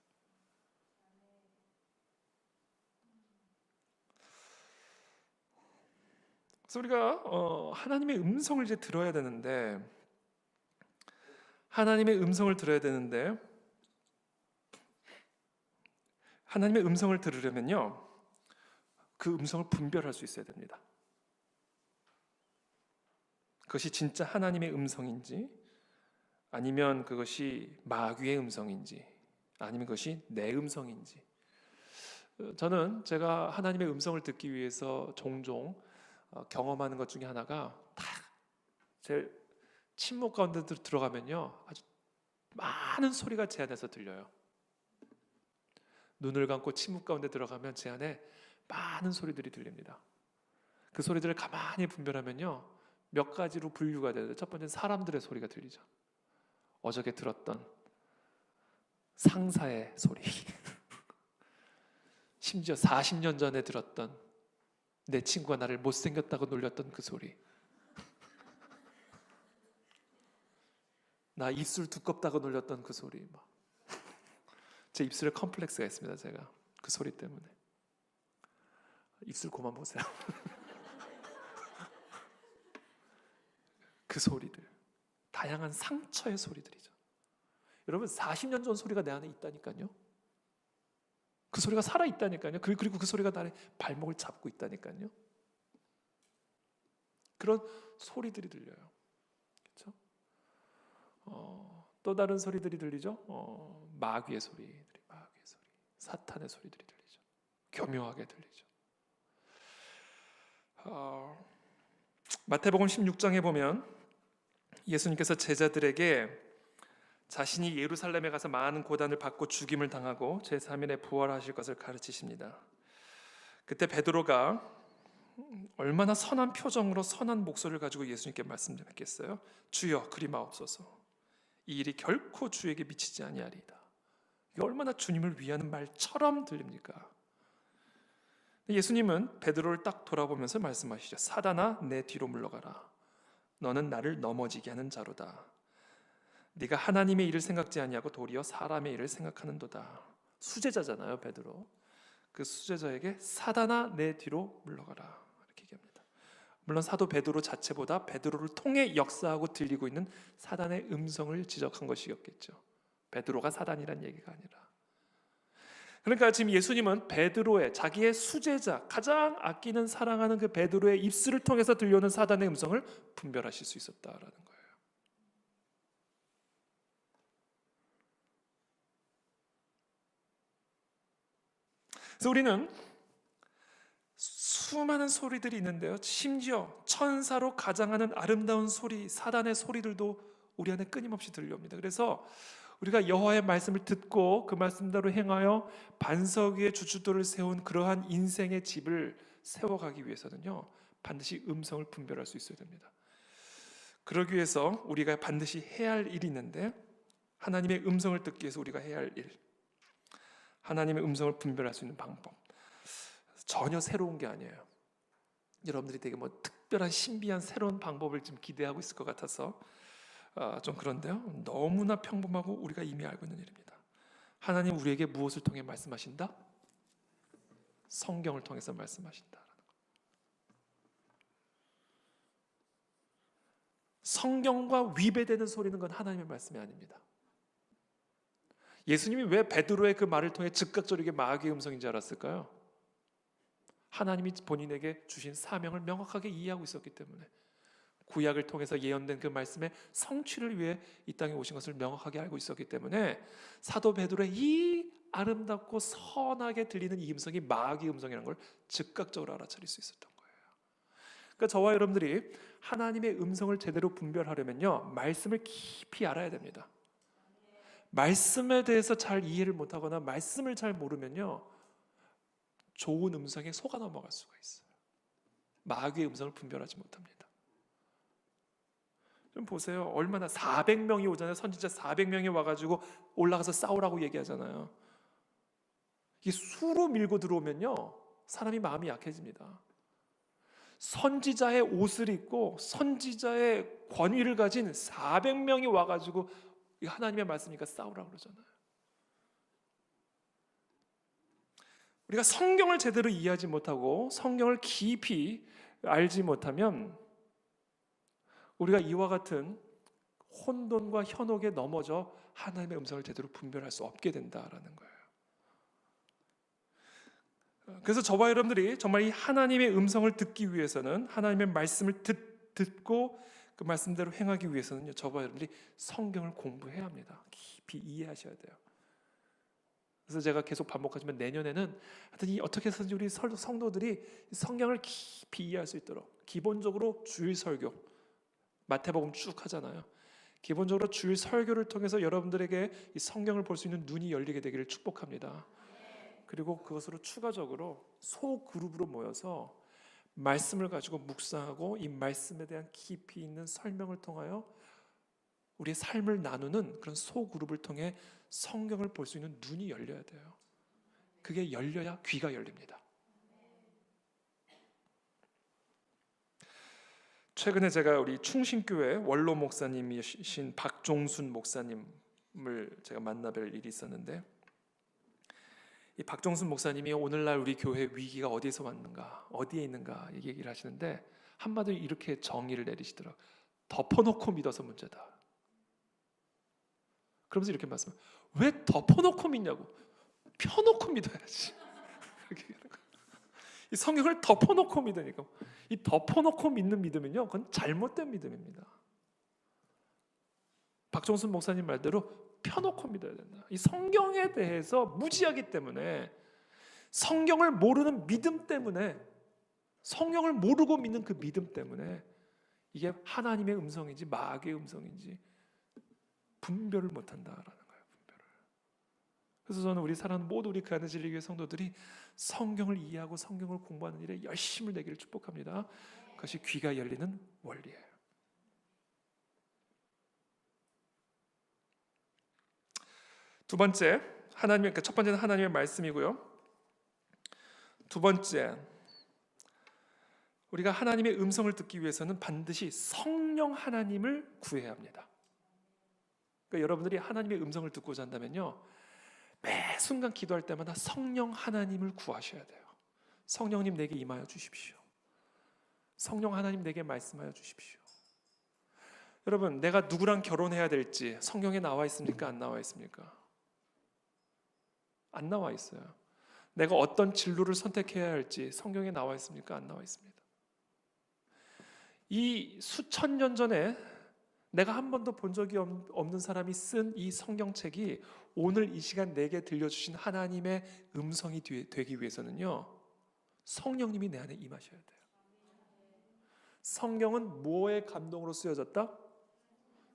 Speaker 1: 그래서 우리가 하나님의 음성을 이제 들어야 되는데 하나님의 음성을 들으려면요 그 음성을 분별할 수 있어야 됩니다. 그것이 진짜 하나님의 음성인지 아니면 그것이 마귀의 음성인지 아니면 그것이 내 음성인지. 저는 제가 하나님의 음성을 듣기 위해서 종종 경험하는 것 중에 하나가 제 침묵 가운데 들어가면요 아주 많은 소리가 제 안에서 들려요. 눈을 감고 침묵 가운데 들어가면 제 안에 많은 소리들이 들립니다. 그 소리들을 가만히 분별하면요 몇 가지로 분류가 돼요. 첫 번째는 사람들의 소리가 들리죠. 어저께 들었던 상사의 소리 심지어 40년 전에 들었던 내 친구가 나를 못생겼다고 놀렸던 그 소리, 나 입술 두껍다고 놀렸던 그 소리, 제 입술에 컴플렉스가 있습니다. 제가 그 소리 때문에. 입술 그만 보세요. 그 소리들, 다양한 상처의 소리들이죠. 여러분 40년 전 소리가 내 안에 있다니까요. 그 소리가 살아있다니까요. 그리고 그 소리가 나의 발목을 잡고 있다니까요. 그런 소리들이 들려요. 그렇죠? 또 다른 소리들이 들리죠. 마귀의 소리, 사탄의 소리들이 들리죠. 교묘하게 들리죠. 마태복음 16장에 보면 예수님께서 제자들에게 자신이 예루살렘에 가서 많은 고난을 받고 죽임을 당하고 제3일에 부활하실 것을 가르치십니다. 그때 베드로가 얼마나 선한 표정으로 선한 목소리를 가지고 예수님께 말씀드렸겠어요? 주여 그리 마옵소서. 이 일이 결코 주에게 미치지 아니하리이다. 이게 얼마나 주님을 위하는 말처럼 들립니까? 예수님은 베드로를 딱 돌아보면서 말씀하시죠. 사단아 내 뒤로 물러가라. 너는 나를 넘어지게 하는 자로다. 네가 하나님의 일을 생각지 아니하고 도리어 사람의 일을 생각하는도다. 수제자잖아요, 베드로. 그 수제자에게 사단아 내 뒤로 물러가라 이렇게 얘기합니다. 물론 사도 베드로 자체보다 베드로를 통해 역사하고 들리고 있는 사단의 음성을 지적한 것이었겠죠. 베드로가 사단이란 얘기가 아니라. 그러니까 지금 예수님은 베드로의 자기의 수제자, 가장 아끼는 사랑하는 그 베드로의 입술을 통해서 들려오는 사단의 음성을 분별하실 수 있었다라는 거예요. 그래서 우리는 수많은 소리들이 있는데요, 심지어 천사로 가장하는 아름다운 소리, 사단의 소리들도 우리 안에 끊임없이 들려옵니다. 그래서 우리가 여호와의 말씀을 듣고 그 말씀대로 행하여 반석 위에 주춧돌을 세운 그러한 인생의 집을 세워가기 위해서는요, 반드시 음성을 분별할 수 있어야 됩니다. 그러기 위해서 우리가 반드시 해야 할 일이 있는데, 하나님의 음성을 듣기 위해서 우리가 해야 할 일, 하나님의 음성을 분별할 수 있는 방법, 전혀 새로운 게 아니에요. 여러분들이 되게 뭐 특별한 신비한 새로운 방법을 지금 기대하고 있을 것 같아서 좀 그런데요, 너무나 평범하고 우리가 이미 알고 있는 일입니다. 하나님 우리에게 무엇을 통해 말씀하신다? 성경을 통해서 말씀하신다. 성경과 위배되는 소리는 건 하나님의 말씀이 아닙니다. 예수님이 왜 베드로의 그 말을 통해 즉각적으로 마귀의 음성인지 알았을까요? 하나님이 본인에게 주신 사명을 명확하게 이해하고 있었기 때문에, 구약을 통해서 예언된 그 말씀의 성취를 위해 이 땅에 오신 것을 명확하게 알고 있었기 때문에 사도 베드로의 이 아름답고 선하게 들리는 이 음성이 마귀의 음성이라는 걸 즉각적으로 알아차릴 수 있었던 거예요. 그러니까 저와 여러분들이 하나님의 음성을 제대로 분별하려면요, 말씀을 깊이 알아야 됩니다. 말씀에 대해서 잘 이해를 못하거나 말씀을 잘 모르면요, 좋은 음성에 속아 넘어갈 수가 있어요. 마귀의 음성을 분별하지 못합니다. 좀 보세요. 얼마나 400명이 오잖아요. 선지자 400명이 와가지고 올라가서 싸우라고 얘기하잖아요. 이게 수로 밀고 들어오면요, 사람이 마음이 약해집니다. 선지자의 옷을 입고 선지자의 권위를 가진 400명이 와가지고 하나님의 말씀이니까 싸우라고 그러잖아요. 우리가 성경을 제대로 이해하지 못하고 성경을 깊이 알지 못하면 우리가 이와 같은 혼돈과 현혹에 넘어져 하나님의 음성을 제대로 분별할 수 없게 된다라는 거예요. 그래서 저와 여러분들이 정말 이 하나님의 음성을 듣기 위해서는, 하나님의 말씀을 듣고 그 말씀대로 행하기 위해서는요, 저와 여러분들이 성경을 공부해야 합니다. 깊이 이해하셔야 돼요. 그래서 제가 계속 반복하지만 내년에는 하여튼 어떻게 해서든지 우리 성도들이 성경을 깊이 이해할 수 있도록, 기본적으로 주일 설교, 마태복음 쭉 하잖아요. 기본적으로 주일 설교를 통해서 여러분들에게 이 성경을 볼 수 있는 눈이 열리게 되기를 축복합니다. 그리고 그것으로 추가적으로 소그룹으로 모여서 말씀을 가지고 묵상하고 이 말씀에 대한 깊이 있는 설명을 통하여 우리의 삶을 나누는 그런 소그룹을 통해 성경을 볼 수 있는 눈이 열려야 돼요. 그게 열려야 귀가 열립니다. 최근에 제가 우리 충신교회 원로 목사님이신 박종순 목사님을 제가 만나뵐 일이 있었는데, 이 박종순 목사님이 오늘날 우리 교회 위기가 어디에서 왔는가, 어디에 있는가 얘기를 하시는데, 한마디로 이렇게 정의를 내리시더라고요. 덮어놓고 믿어서 문제다. 그러면서 이렇게 말씀해요. 왜 덮어놓고 믿냐고. 펴놓고 믿어야지. 이 성경을 덮어놓고 믿으니까, 이 덮어놓고 믿는 믿음은요, 그건 잘못된 믿음입니다. 박종순 목사님 말대로 펴놓고 믿어야 된다. 이 성경에 대해서 무지하기 때문에, 성경을 모르는 믿음 때문에, 성경을 모르고 믿는 그 믿음 때문에 이게 하나님의 음성인지 마귀의 음성인지 분별을 못한다라는 거예요. 분별을. 그래서 저는 우리 사랑하는 모두 우리 가는 진리교회 성도들이 성경을 이해하고 성경을 공부하는 일에 열심을 내기를 축복합니다. 그것이 귀가 열리는 원리예요. 두 번째, 첫 번째는 하나님의 말씀이고요. 두 번째, 우리가 하나님의 음성을 듣기 위해서는 반드시 성령 하나님을 구해야 합니다. 그러니까 여러분들이 하나님의 음성을 듣고자 한다면요, 매 순간 기도할 때마다 성령 하나님을 구하셔야 돼요. 성령님 내게 임하여 주십시오. 성령 하나님 내게 말씀하여 주십시오. 여러분, 내가 누구랑 결혼해야 될지 성경에 나와 있습니까? 안 나와 있습니까? 안 나와 있어요. 내가 어떤 진로를 선택해야 할지 성경에 나와 있습니까? 안 나와 있습니다. 이 수천 년 전에 내가 한 번도 본 적이 없는 사람이 쓴 이 성경책이 오늘 이 시간 내게 들려주신 하나님의 음성이 되기 위해서는요, 성령님이 내 안에 임하셔야 돼요. 성경은 뭐의 감동으로 쓰여졌다?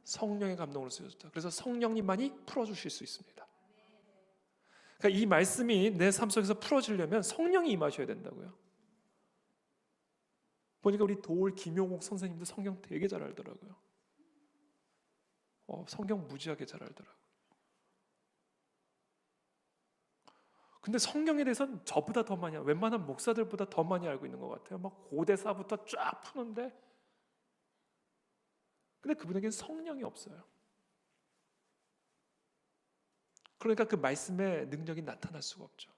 Speaker 1: 성령의 감동으로 쓰여졌다. 그래서 성령님만이 풀어주실 수 있습니다. 그러니까 이 말씀이 내 삶 속에서 풀어지려면 성령이 임하셔야 된다고요. 보니까 우리 도올 김용옥 선생님도 성경 되게 잘 알더라고요. 성경 무지하게 잘 알더라고요. 근데 성경에 대해서는 저보다 더 많이, 웬만한 목사들보다 더 많이 알고 있는 것 같아요. 막 고대사부터 쫙 푸는데, 근데 그분에게는 성령이 없어요. 그러니까 그 말씀의 능력이 나타날 수가 없죠.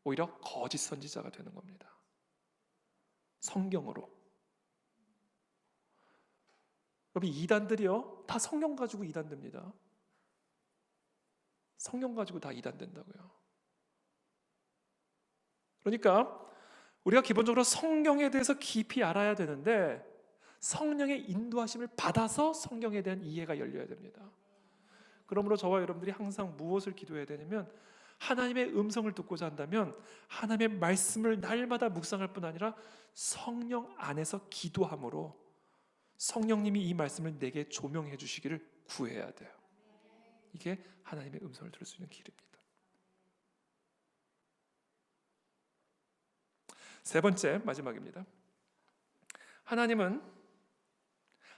Speaker 1: 오히려 거짓 선지자가 되는 겁니다. 성경으로. 여러분, 이단들이요, 다 성경 가지고 이단됩니다. 성경 가지고 다 이단된다고요. 그러니까 우리가 기본적으로 성경에 대해서 깊이 알아야 되는데, 성령의 인도하심을 받아서 성경에 대한 이해가 열려야 됩니다. 그러므로 저와 여러분들이 항상 무엇을 기도해야 되냐면, 하나님의 음성을 듣고자 한다면 하나님의 말씀을 날마다 묵상할 뿐 아니라 성령 안에서 기도함으로 성령님이 이 말씀을 내게 조명해 주시기를 구해야 돼요. 이게 하나님의 음성을 들을 수 있는 길입니다. 세 번째, 마지막입니다. 하나님은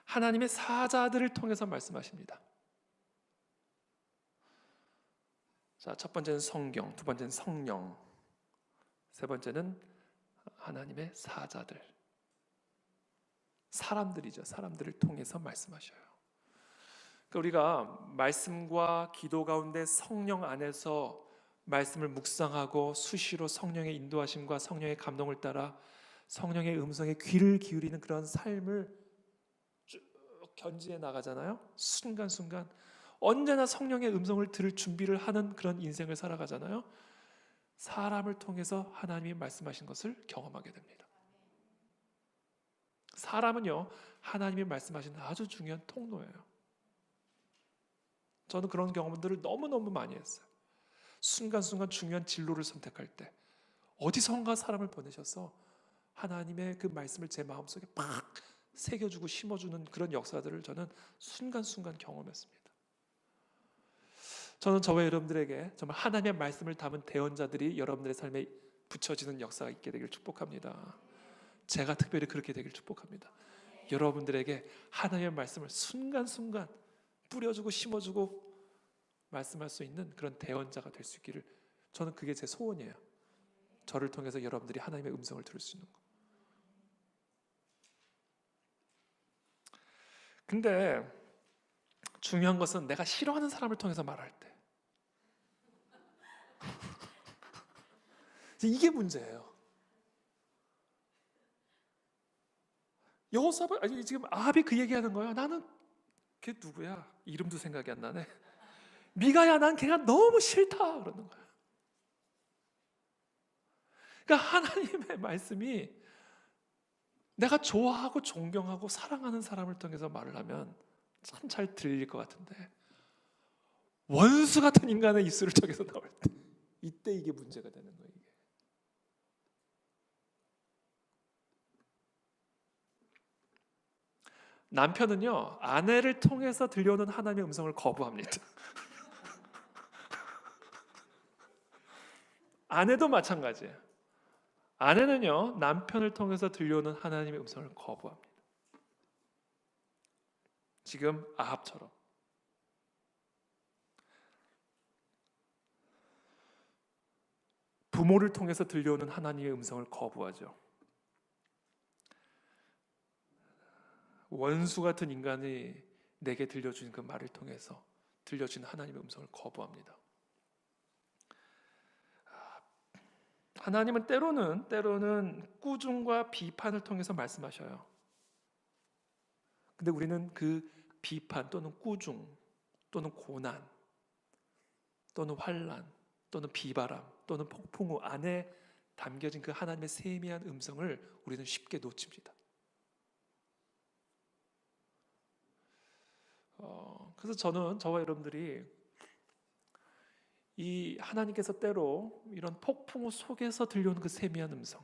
Speaker 1: 하나님의 사자들을 통해서 말씀하십니다. 자, 첫 번째는 성경, 두 번째는 성령, 세 번째는 하나님의 사자들, 사람들이죠. 사람들을 통해서 말씀하셔요. 그러니까 우리가 말씀과 기도 가운데 성령 안에서 말씀을 묵상하고 수시로 성령의 인도하심과 성령의 감동을 따라 성령의 음성에 귀를 기울이는 그런 삶을 쭉 견지해 나가잖아요. 순간순간 언제나 성령의 음성을 들을 준비를 하는 그런 인생을 살아가잖아요. 사람을 통해서 하나님이 말씀하신 것을 경험하게 됩니다. 사람은요, 하나님이 말씀하시는 아주 중요한 통로예요. 저는 그런 경험들을 너무너무 많이 했어요. 순간순간 중요한 진로를 선택할 때 어디선가 사람을 보내셔서 하나님의 그 말씀을 제 마음속에 팍 새겨주고 심어주는 그런 역사들을 저는 순간순간 경험했습니다. 저는 저와 여러분들에게 정말 하나님의 말씀을 담은 대언자들이 여러분들의 삶에 붙여지는 역사가 있게 되길 축복합니다. 제가 특별히 그렇게 되길 축복합니다. 여러분들에게 하나님의 말씀을 순간순간 뿌려주고 심어주고 말씀할 수 있는 그런 대언자가 될 수 있기를, 저는 그게 제 소원이에요. 저를 통해서 여러분들이 하나님의 음성을 들을 수 있는 거. 근데 중요한 것은 내가 싫어하는 사람을 통해서 말할 때 이게 문제예요. 여호사밧, 아니 지금 아합이 그 얘기하는 거예요. 나는 걔 누구야? 이름도 생각이 안 나네. 미가야, 난 걔가 너무 싫다 그러는 거예요. 그러니까 하나님의 말씀이 내가 좋아하고 존경하고 사랑하는 사람을 통해서 말을 하면 참 잘 들릴 것 같은데, 원수 같은 인간의 입술을 통해서 나올 때, 이때 이게 문제가 되는 거예요. 이게. 남편은요, 아내를 통해서 들려오는 하나님의 음성을 거부합니다. 아내도 마찬가지예요. 아내는요, 남편을 통해서 들려오는 하나님의 음성을 거부합니다. 지금 아합처럼. 부모를 통해서 들려오는 하나님의 음성을 거부하죠. 원수 같은 인간이 내게 들려준 그 말을 통해서 들려준 하나님의 음성을 거부합니다. 하나님은 때로는 꾸중과 비판을 통해서 말씀하셔요. 근데 우리는 그 비판 또는 꾸중 또는 고난 또는 환난 또는 비바람 또는 폭풍우 안에 담겨진 그 하나님의 세미한 음성을 우리는 쉽게 놓칩니다. 그래서 저와 여러분들이 이 하나님께서 때로 이런 폭풍우 속에서 들려오는 그 세미한 음성,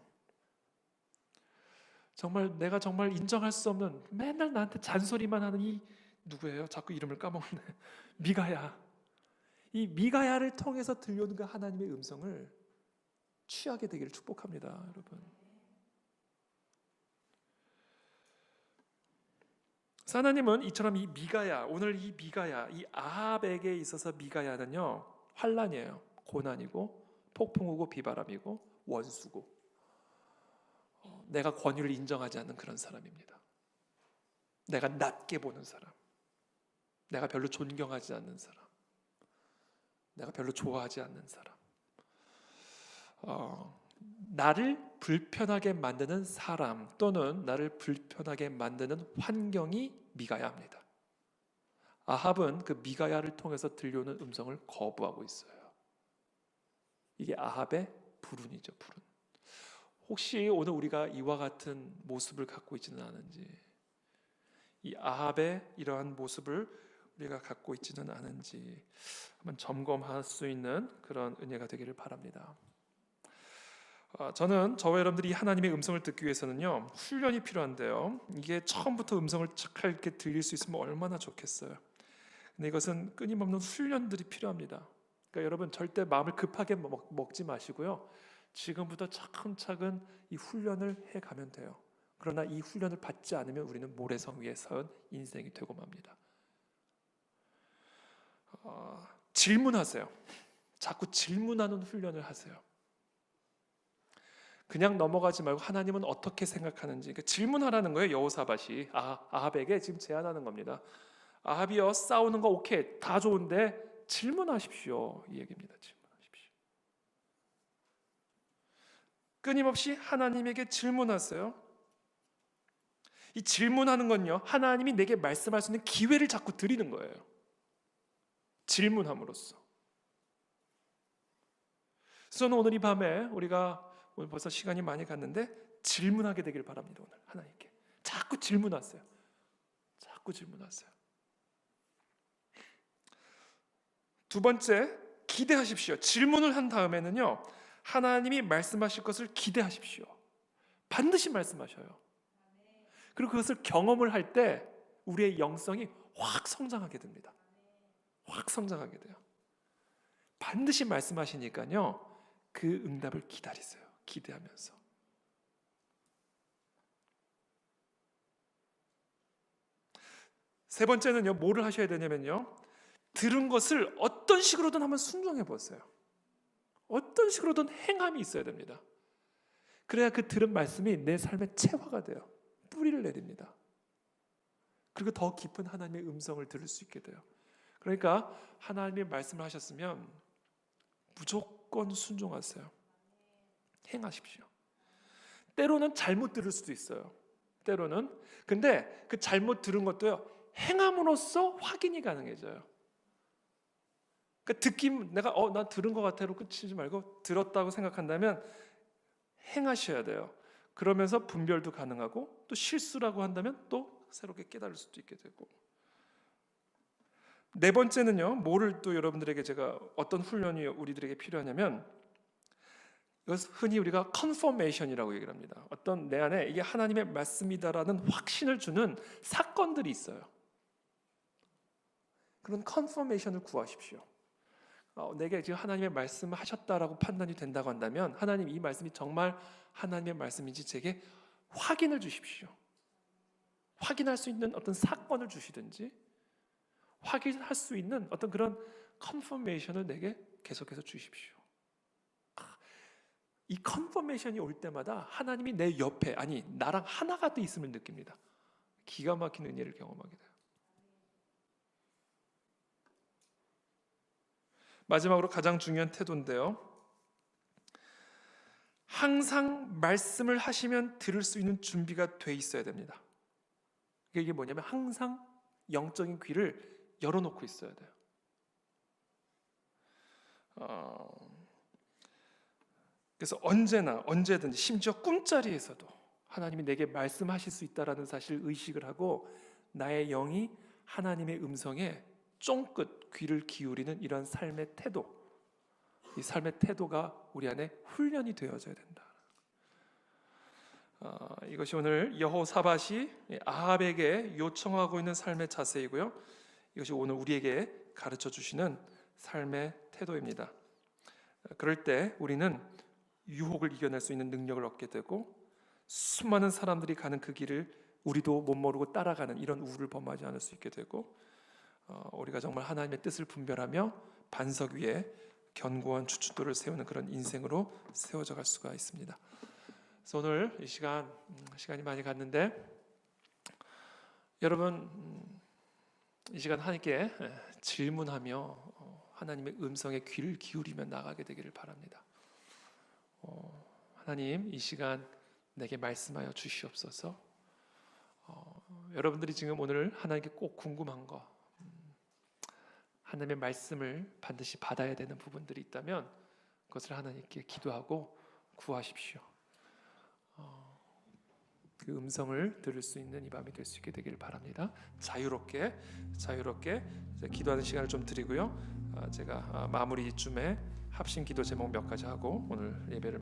Speaker 1: 정말 내가 정말 인정할 수 없는 맨날 나한테 잔소리만 하는 이 누구예요? 자꾸 이름을 까먹네. 미가야. 이 미가야를 통해서 들려오는 그 하나님의 음성을 취하게 되기를 축복합니다, 여러분. 하나님은 이처럼 이 미가야, 오늘 이 미가야, 이 아합에게 있어서 미가야는요, 환란이에요. 고난이고 폭풍우고 비바람이고 원수고, 내가 권위를 인정하지 않는 그런 사람입니다. 내가 낮게 보는 사람, 내가 별로 존경하지 않는 사람, 내가 별로 좋아하지 않는 사람, 나를 불편하게 만드는 사람 또는 나를 불편하게 만드는 환경이 미가야입니다. 아합은 그 미가야를 통해서 들려오는 음성을 거부하고 있어요. 이게 아합의 불운이죠, 불운. 혹시 오늘 우리가 이와 같은 모습을 갖고 있지는 않은지, 이 아합의 이러한 모습을 우리가 갖고 있지는 않은지 한번 점검할 수 있는 그런 은혜가 되기를 바랍니다. 저는 저와 여러분들이 하나님의 음성을 듣기 위해서는요, 훈련이 필요한데요, 이게 처음부터 음성을 착하게 들릴 수 있으면 얼마나 좋겠어요. 근데 이것은 끊임없는 훈련들이 필요합니다. 그러니까 여러분 절대 마음을 급하게 먹지 마시고요, 지금부터 차근차근 이 훈련을 해가면 돼요. 그러나 이 훈련을 받지 않으면 우리는 모래성 위에 선 인생이 되고 맙니다. 질문하세요. 자꾸 질문하는 훈련을 하세요. 그냥 넘어가지 말고 하나님은 어떻게 생각하는지, 그러니까 질문하라는 거예요. 여호사밧이 아합에게 지금 제안하는 겁니다. 아합이요, 싸우는 거 오케이, 다 좋은데 질문하십시오, 이 얘기입니다. 질문하십시오. 끊임없이 하나님에게 질문하세요. 이 질문하는 건요, 하나님이 내게 말씀할 수 있는 기회를 자꾸 드리는 거예요. 질문함으로써. 저는 오늘 이 밤에 우리가 오늘 벌써 시간이 많이 갔는데 질문하게 되길 바랍니다. 오늘 하나님께 자꾸 질문하세요. 자꾸 질문하세요. 두 번째, 기대하십시오. 질문을 한 다음에는요, 하나님이 말씀하실 것을 기대하십시오. 반드시 말씀하셔요. 그리고 그것을 경험을 할 때 우리의 영성이 확 성장하게 됩니다. 확 성장하게 돼요. 반드시 말씀하시니까요, 그 응답을 기다리세요. 기대하면서. 세 번째는요, 뭐를 하셔야 되냐면요, 들은 것을 어떤 식으로든 한번 순종해 보세요. 어떤 식으로든 행함이 있어야 됩니다. 그래야 그 들은 말씀이 내 삶의 체화가 돼요. 뿌리를 내립니다. 그리고 더 깊은 하나님의 음성을 들을 수 있게 돼요. 그러니까 하나님의 말씀을 하셨으면 무조건 순종하세요. 행하십시오. 때로는 잘못 들을 수도 있어요. 때로는. 근데 그 잘못 들은 것도요, 행함으로써 확인이 가능해져요. 그러니까 듣긴 내가 나 들은 것 같아로 끝이지 말고 들었다고 생각한다면 행하셔야 돼요. 그러면서 분별도 가능하고 또 실수라고 한다면 또 새롭게 깨달을 수도 있게 되고. 네 번째는요, 뭐를 또 여러분들에게 제가 어떤 훈련이 우리들에게 필요하냐면, 이것 흔히 우리가 컨퍼메이션이라고 얘기를 합니다. 어떤 내 안에 이게 하나님의 말씀이다라는 확신을 주는 사건들이 있어요. 그런 컨퍼메이션을 구하십시오. 내게 지금 하나님의 말씀을 하셨다라고 판단이 된다고 한다면 하나님 이 말씀이 정말 하나님의 말씀인지 제게 확인을 주십시오. 확인할 수 있는 어떤 사건을 주시든지 확인할 수 있는 어떤 그런 컨퍼메이션을 내게 계속해서 주십시오. 이 컨퍼메이션이 올 때마다 하나님이 내 옆에, 아니 나랑 하나가 돼 있음을 느낍니다. 기가 막힌 은혜를 경험하게 돼요. 마지막으로 가장 중요한 태도인데요, 항상 말씀을 하시면 들을 수 있는 준비가 돼 있어야 됩니다. 이게 뭐냐면 항상 영적인 귀를 열어놓고 있어야 돼요. 그래서 언제든지 심지어 꿈자리에서도 하나님이 내게 말씀하실 수 있다라는 사실을 의식을 하고 나의 영이 하나님의 음성에 쫑긋 귀를 기울이는 이런 삶의 태도, 이 삶의 태도가 우리 안에 훈련이 되어져야 된다. 이것이 오늘 여호사밧이 아합에게 요청하고 있는 삶의 자세이고요. 이것이 오늘 우리에게 가르쳐 주시는 삶의 태도입니다. 그럴 때 우리는 유혹을 이겨낼 수 있는 능력을 얻게 되고 수많은 사람들이 가는 그 길을 우리도 못 모르고 따라가는 이런 우를 범하지 않을 수 있게 되고 우리가 정말 하나님의 뜻을 분별하며 반석 위에 견고한 주춧돌을 세우는 그런 인생으로 세워져 갈 수가 있습니다. 그래서 오늘 이 시간이 많이 갔는데 여러분 이 시간 하나님께 질문하며 하나님의 음성에 귀를 기울이며 나가게 되기를 바랍니다. 하나님 이 시간 내게 말씀하여 주시옵소서. 여러분들이 지금 오늘 하나님께 꼭 궁금한 거, 하나님의 말씀을 반드시 받아야 되는 부분들이 있다면 그것을 하나님께 기도하고 구하십시오. 그 음성을 들을 수 있는 이 밤이 될 수 있게 되기를 바랍니다. 자유롭게 기도하는 시간을 좀 드리고요. 제가 마무리쯤에 합심 기도 제목 몇 가지 하고 오늘 예배를